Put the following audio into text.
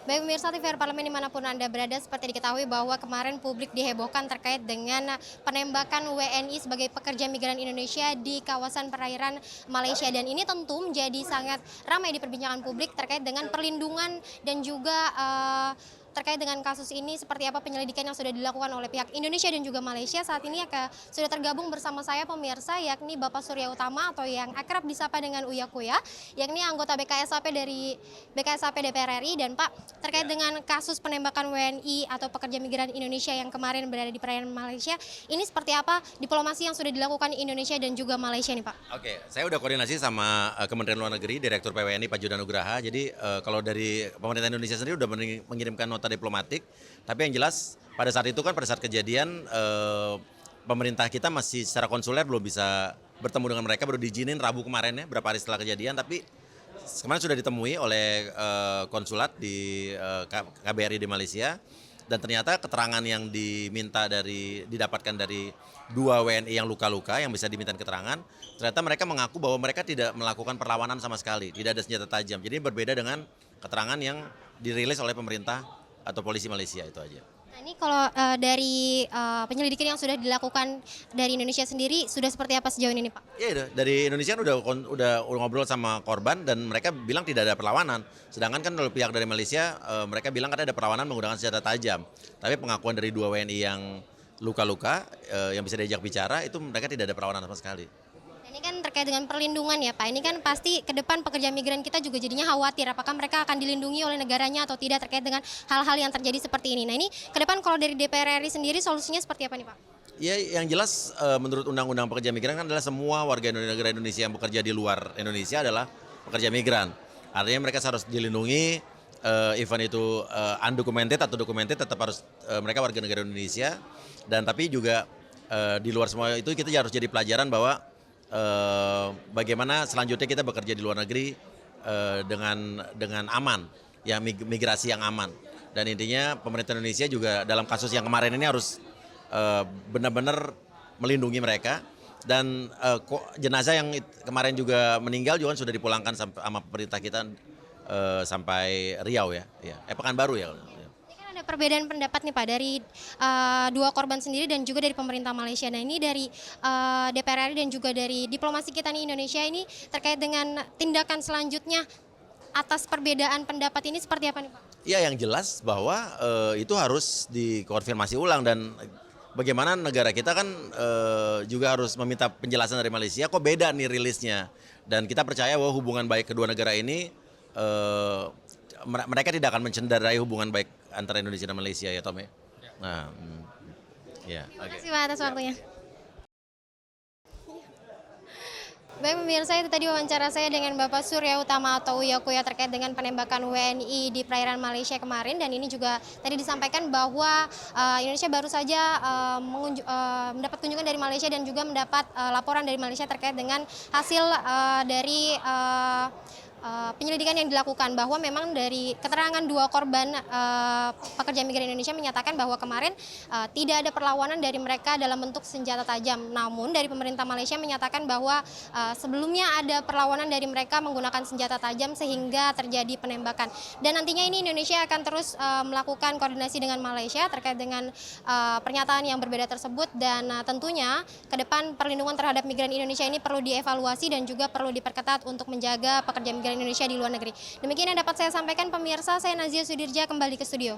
Baik pemirsa TVRI Parlemen dimanapun Anda berada, seperti diketahui bahwa kemarin publik dihebohkan terkait dengan penembakan WNI sebagai pekerja migran Indonesia di kawasan perairan Malaysia. Dan ini tentu menjadi sangat ramai diperbincangkan publik terkait dengan perlindungan dan juga terkait dengan kasus ini seperti apa penyelidikan yang sudah dilakukan oleh pihak Indonesia dan juga Malaysia. Saat ini sudah tergabung bersama saya pemirsa, yakni Bapak Surya Utama atau yang akrab disapa dengan Uya Kuya, yakni anggota BKSAP dari BKSAP DPR RI. Dan Pak, terkait dengan kasus penembakan WNI atau pekerja migran Indonesia yang kemarin berada di perairan Malaysia, ini seperti apa diplomasi yang sudah dilakukan Indonesia dan juga Malaysia nih Pak? Oke, saya udah koordinasi sama Kementerian Luar Negeri, Direktur PWNI Pak Judan Nugraha. Jadi kalau dari pemerintah Indonesia sendiri udah mengirimkan nota diplomatik. Tapi yang jelas pada saat itu kan pada saat kejadian pemerintah kita masih secara konsuler belum bisa bertemu dengan mereka, baru diizinin Rabu kemarin ya, berapa hari setelah kejadian. Tapi kemarin sudah ditemui oleh konsulat di KBRI di Malaysia. Dan ternyata keterangan yang didapatkan dari 2 WNI yang luka-luka yang bisa diminta keterangan, ternyata mereka mengaku bahwa mereka tidak melakukan perlawanan sama sekali, tidak ada senjata tajam. Jadi berbeda dengan keterangan yang dirilis oleh pemerintah atau polisi Malaysia, itu aja. Nah ini kalau dari penyelidikan yang sudah dilakukan dari Indonesia sendiri sudah seperti apa sejauh ini Pak? Iya, dari Indonesia kan udah ngobrol sama korban dan mereka bilang tidak ada perlawanan. Sedangkan kan kalau pihak dari Malaysia mereka bilang kan ada perlawanan menggunakan senjata tajam. Tapi pengakuan dari 2 WNI yang luka-luka yang bisa diajak bicara itu mereka tidak ada perlawanan sama sekali. Ini kan terkait dengan perlindungan ya Pak, ini kan pasti ke depan pekerja migran kita juga jadinya khawatir apakah mereka akan dilindungi oleh negaranya atau tidak terkait dengan hal-hal yang terjadi seperti ini. Nah ini ke depan kalau dari DPR RI sendiri solusinya seperti apa nih Pak? Ya, yang jelas menurut Undang-Undang Pekerja Migran kan adalah semua warga negara Indonesia yang bekerja di luar Indonesia adalah pekerja migran. Artinya mereka harus dilindungi, even itu undocumented atau documented tetap harus mereka warga negara Indonesia. Dan tapi juga di luar semua itu kita harus jadi pelajaran bahwa bagaimana selanjutnya kita bekerja di luar negeri dengan aman, ya migrasi yang aman. Dan intinya pemerintah Indonesia juga dalam kasus yang kemarin ini harus benar-benar melindungi mereka. Dan jenazah yang kemarin juga meninggal juga sudah dipulangkan sama pemerintah kita sampai Riau ya, Pekanbaru ya. Ada perbedaan pendapat nih Pak dari 2 korban sendiri dan juga dari pemerintah Malaysia. Nah ini dari DPR RI dan juga dari diplomasi kita nih Indonesia ini terkait dengan tindakan selanjutnya atas perbedaan pendapat ini seperti apa nih Pak? Ya, yang jelas bahwa itu harus dikonfirmasi ulang dan bagaimana negara kita kan juga harus meminta penjelasan dari Malaysia kok beda nih rilisnya. Dan kita percaya bahwa hubungan baik kedua negara ini mereka tidak akan mencenderai hubungan baik antara Indonesia dan Malaysia ya Tom ya. Nah, ya. Terima kasih Pak atas waktunya. Baik pemirsa, itu tadi wawancara saya dengan Bapak Surya Utama atau Uya Kuya terkait dengan penembakan WNI di perairan Malaysia kemarin. Dan ini juga tadi disampaikan bahwa Indonesia baru saja mendapat kunjungan dari Malaysia dan juga mendapat laporan dari Malaysia terkait dengan hasil dari penyelidikan yang dilakukan, bahwa memang dari keterangan 2 korban pekerja migran Indonesia menyatakan bahwa kemarin tidak ada perlawanan dari mereka dalam bentuk senjata tajam. Namun dari pemerintah Malaysia menyatakan bahwa sebelumnya ada perlawanan dari mereka menggunakan senjata tajam sehingga terjadi penembakan. Dan nantinya ini Indonesia akan terus melakukan koordinasi dengan Malaysia terkait dengan pernyataan yang berbeda tersebut. Dan tentunya ke depan perlindungan terhadap migran Indonesia ini perlu dievaluasi dan juga perlu diperketat untuk menjaga pekerja migran Indonesia di luar negeri. Demikian yang dapat saya sampaikan pemirsa, saya Nazia Sudirja kembali ke studio.